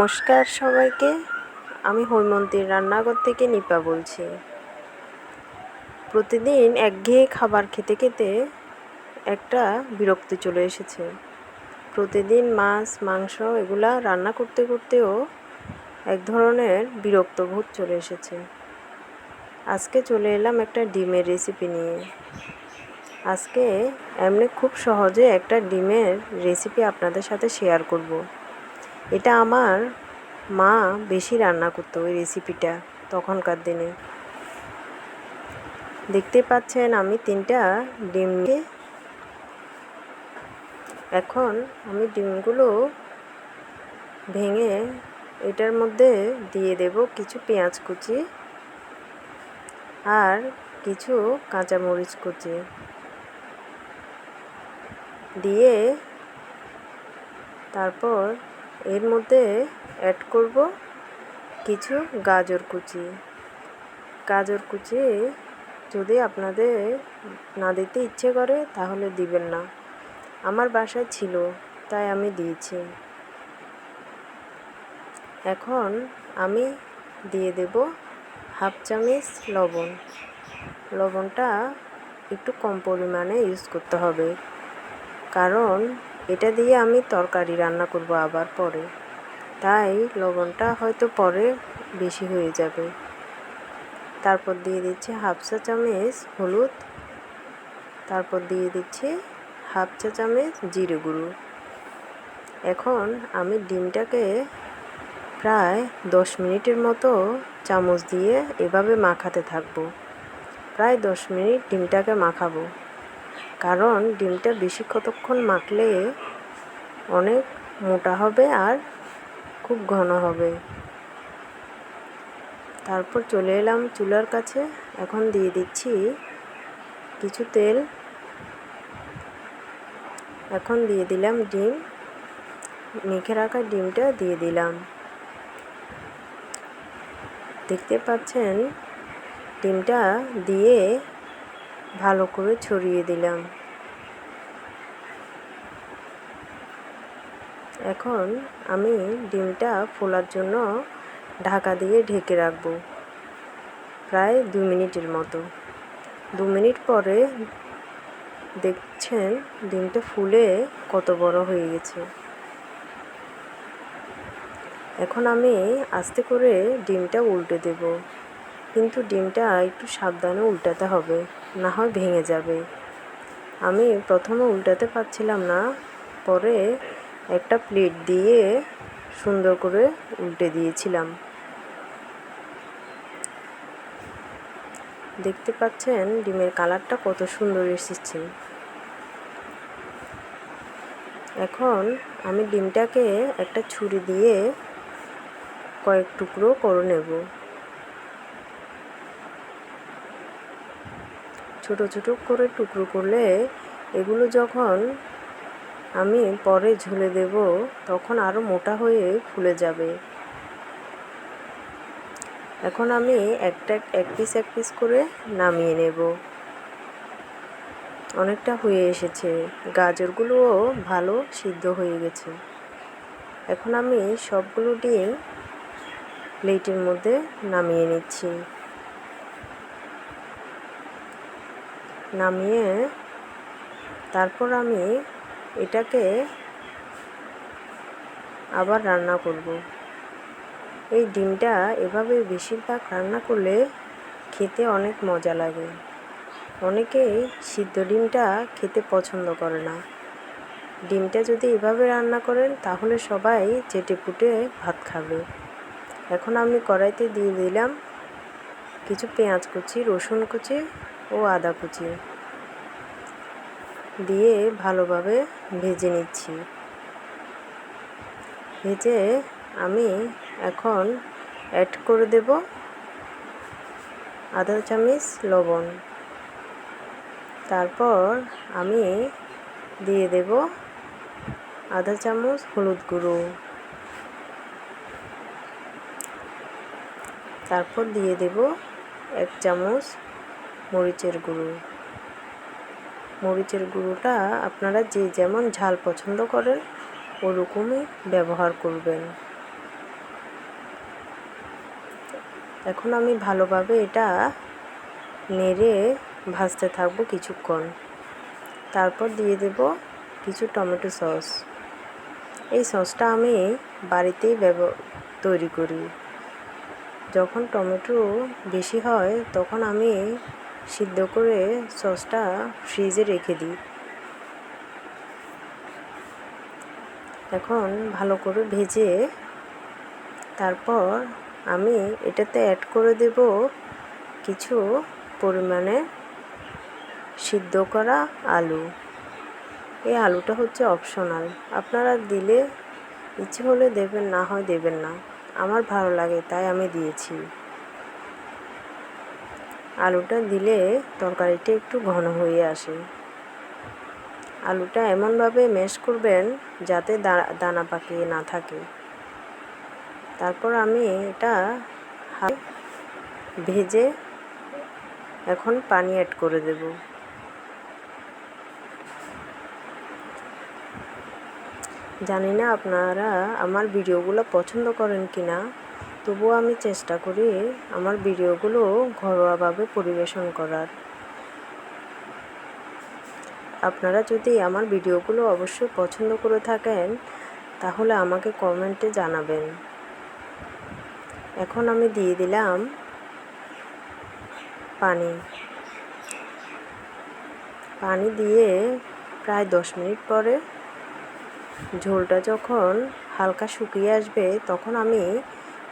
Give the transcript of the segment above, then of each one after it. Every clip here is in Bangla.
নমস্কার সবাইকে। আমি হৈমন্তীর রান্নাঘর থেকে নিপা বলছি। প্রতিদিন একঘেয়ে খাবার খেতে খেতে একটা বিরক্তি চলে এসেছে। প্রতিদিন মাছ মাংস এগুলা রান্না করতে করতেও এক ধরনের বিরক্তবোধ চলে এসেছে। আজকে চলে এলাম একটা ডিমের রেসিপি নিয়ে। আজকে এমনি খুব সহজে একটা ডিমের রেসিপি আপনাদের সাথে শেয়ার করব। এটা আমার মা বেশি রান্না করতো ওই রেসিপিটা তখনকার দিনে। দেখতে পাচ্ছেন আমি 3টা ডিম নিয়ে এখন আমি ডিমগুলো ভেঙে এটার মধ্যে দিয়ে দেব কিছু পেঁয়াজ কুচি আর কিছু কাঁচামরিচ কুচি দিয়ে তারপর এর মধ্যে অ্যাড করব কিছু গাজর কুচি। গাজর কুচি যদি আপনাদের না দিতে ইচ্ছে করে তাহলে দিবেন না, আমার বাসায় ছিল তাই আমি দিয়েছি। এখন আমি দিয়ে দেব হাফ চামচ লবণ। লবণটা একটু কম পরিমাণে ইউজ করতে হবে, কারণ এটা দিয়ে আমি তরকারি রান্না করব আবার পরে, তাই লবণটা হয়তো পরে বেশি হয়ে যাবে। তারপর দিয়ে দিচ্ছি হাফ চা চামচ হলুদ, তারপর দিয়ে দিচ্ছি হাফ চা চামচ জিরে গুঁড়ো। এখন আমি ডিমটাকে প্রায় 10 মিনিটের মতো চামচ দিয়ে এভাবে মাখাতে থাকবো। প্রায় 10 মিনিট ডিমটাকে মাখাবো, কারণ ডিমটা বেশি কতক্ষণ মাখলে অনেক মোটা হবে আর খুব ঘন হবে। তারপর চলে এলাম চুলার কাছে। এখন দিয়ে দিচ্ছি কিছু তেল। এখন দিয়ে দিলাম ডিম, মেখে রাখা ডিমটা দিয়ে দিলাম। দেখতে পাচ্ছেন ডিমটা দিয়ে ভালো করে ছড়িয়ে দিলাম। এখন আমি ডিমটা ফোলার জন্য ঢাকা দিয়ে ঢেকে রাখব প্রায় 2 মিনিটের মতো। 2 মিনিট পরে দেখছেন ডিমটা ফুলে কত বড় হয়ে গেছে। এখন আমি আস্তে করে ডিমটা উল্টে দেব, কিন্তু ডিমটা একটু সাবধানে উল্টাতে হবে, না হয় ভেঙে যাবে। আমি প্রথমে উল্টাতে পারছিলাম না, পরে একটা প্লেট দিয়ে সুন্দর করে উল্টে দিয়েছিলাম। দেখতে পাচ্ছেন ডিমের কালারটা কত সুন্দর এসেছে। এখন আমি ডিমটাকে একটা ছুরি দিয়ে কয়েক টুকরো করে নেব। ছোট ছোট করে টুকরো করলে এগুলো যখন আমি পরে ঝুলে দেব তখন আরও মোটা হয়ে ফুলে যাবে। এখন আমি এক পিস করে নামিয়ে নেব। অনেকটা হয়ে এসেছে, গাজরগুলোও ভালো সিদ্ধ হয়ে গেছে। এখন আমি সবগুলো ডিম প্লেটের মধ্যে নামিয়ে নিচ্ছি। নামিয়ে তারপর আমি এটাকে আবার রান্না করব। এই ডিমটা এভাবে বেশিরভাগ রান্না করলে খেতে অনেক মজা লাগে। অনেকেই সিদ্ধ ডিমটা খেতে পছন্দ করে না। ডিমটা যদি এভাবে রান্না করেন তাহলে সবাই চেটেপুটে ভাত খাবে। এখন আমি কড়াইতে দিয়ে দিলাম কিছু পেঁয়াজ কুচি, রসুন কুচি ও আদা কুচি দিয়ে ভালোভাবে ভেজে নিচ্ছি। ভেজে আমি এখন অ্যাড করে দেব আধা চামচ লবণ। তারপর আমি দিয়ে দেব আধা চামচ হলুদ গুঁড়ো। তারপর দিয়ে দেব 1 চামচ মরিচের গুঁড়ো। মরিচের গুঁড়োটা আপনারা যে যেমন ঝাল পছন্দ করেন ওরকমই ব্যবহার করবেন। এখন আমি ভালোভাবে এটা নেড়ে ভাজতে থাকবো কিছুক্ষণ। তারপর দিয়ে দেব কিছু টমেটো সস। এই সসটা আমি বাড়িতেই তৈরি করি। যখন টমেটো বেশি হয় তখন আমি সিদ্ধ করে সসটা ফ্রিজে রেখে দিই। এখন ভালো করে ভেজে তারপর আমি এটাতে অ্যাড করে দেব কিছু পরিমাণে সিদ্ধ করা আলু। এই আলুটা হচ্ছে অপশনাল, আপনারা দিলে ইচ্ছে হলে দেবেন, না হয় দেবেন না। আমার ভালো লাগে তাই আমি দিয়েছি। আলুটা দিলে তরকারিটা একটু ঘন হয়ে আসে। আলুটা এমনভাবে ম্যাশ করবেন যাতে দানা পাকিয়ে না থাকে। তারপর আমি এটা ভেজে এখন পানি অ্যাড করে দেব। জানি না আপনারা আমার ভিডিওগুলো পছন্দ করেন কি না, তবুও আমি চেষ্টা করি আমার ভিডিওগুলো ঘরোয়াভাবে পরিবেশন করার। আপনারা যদি আমার ভিডিওগুলো অবশ্যই পছন্দ করে থাকেন তাহলে আমাকে কমেন্টে জানাবেন। এখন আমি দিয়ে দিলাম পানি দিয়ে প্রায় 10 মিনিট পরে ঝোলটা যখন হালকা শুকিয়ে আসবে তখন আমি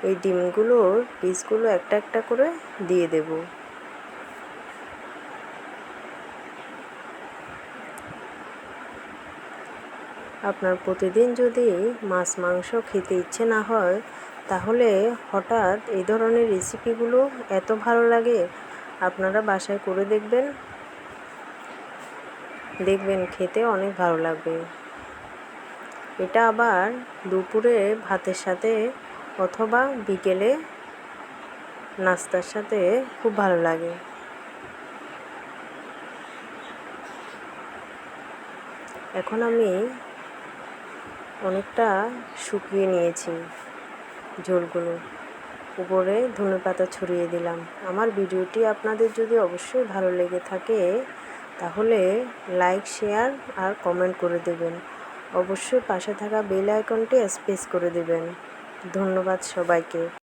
এই ডিমগুলোর পিসগুলো একটা একটা করে দিয়ে দেব। আপনার প্রতিদিন যদি মাছ মাংস খেতে ইচ্ছে না হয় তাহলে হঠাৎ এই ধরনের রেসিপিগুলো এত ভালো লাগে, আপনারা বাসায় করে দেখবেন খেতে অনেক ভালো লাগবে। এটা আবার দুপুরে ভাতের সাথে অথবা বিকেলে নাস্তার সাথে খুব ভালো লাগে। এখন আমি অনেকটা শুকিয়ে নিয়েছি ঝোলগুলো, উপরে ধনেপাতা ছড়িয়ে দিলাম। আমার ভিডিওটি আপনাদের যদি অবশ্যই ভালো লেগে থাকে তাহলে লাইক, শেয়ার আর কমেন্ট করে দেবেন। অবশ্যই পাশে থাকা বেল আইকনটি প্রেস করে দেবেন। ধন্যবাদ সবাইকে।